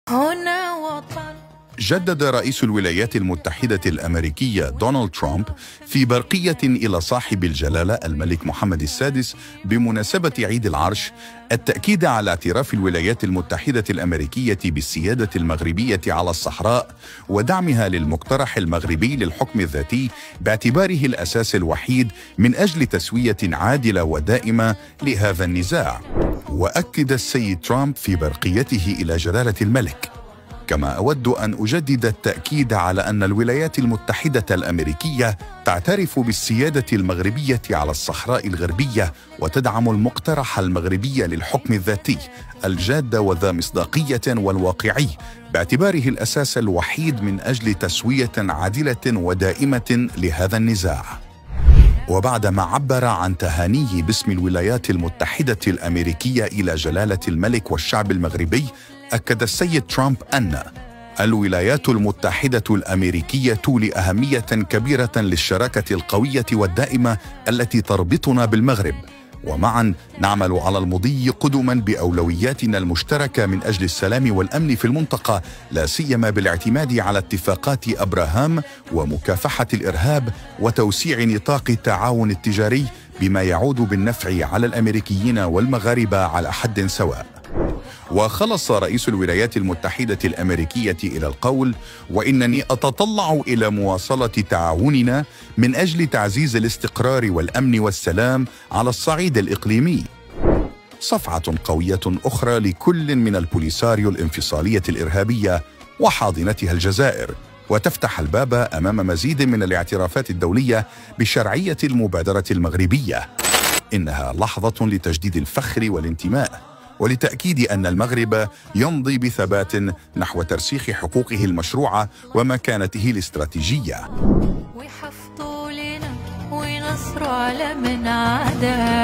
هنا وطن. جدد رئيس الولايات المتحدة الأمريكية دونالد ترامب في برقية إلى صاحب الجلالة الملك محمد السادس بمناسبة عيد العرش التأكيد على اعتراف الولايات المتحدة الأمريكية بالسيادة المغربية على الصحراء ودعمها للمقترح المغربي للحكم الذاتي باعتباره الأساس الوحيد من أجل تسوية عادلة ودائمة لهذا النزاع. وأكد السيد ترامب في برقيته إلى جلالة الملك: كما أود أن أجدد التأكيد على أن الولايات المتحدة الأمريكية تعترف بالسيادة المغربية على الصحراء الغربية وتدعم المقترح المغربي للحكم الذاتي الجاد وذا مصداقية والواقعي باعتباره الأساس الوحيد من أجل تسوية عادلة ودائمة لهذا النزاع. وبعدما عبر عن تهانيه باسم الولايات المتحدة الأمريكية إلى جلالة الملك والشعب المغربي، أكد السيد ترامب أن الولايات المتحدة الأمريكية لأهمية كبيرة للشراكة القوية والدائمة التي تربطنا بالمغرب، ومعا نعمل على المضي قدما بأولوياتنا المشتركة من أجل السلام والأمن في المنطقة، لا سيما بالاعتماد على اتفاقات أبراهام ومكافحة الإرهاب وتوسيع نطاق التعاون التجاري بما يعود بالنفع على الأمريكيين والمغاربة على حد سواء. وخلص رئيس الولايات المتحدة الأمريكية إلى القول: وإنني أتطلع إلى مواصلة تعاوننا من أجل تعزيز الاستقرار والأمن والسلام على الصعيد الإقليمي. صفعة قوية أخرى لكل من البوليساريو الانفصالية الإرهابية وحاضنتها الجزائر، وتفتح الباب أمام مزيد من الاعترافات الدولية بشرعية المبادرة المغربية. إنها لحظة لتجديد الفخر والانتماء، ولتأكيد أن المغرب يمضي بثبات نحو ترسيخ حقوقه المشروعة ومكانته الاستراتيجية. ويحفظوا لنا وينصروا على من عادانا.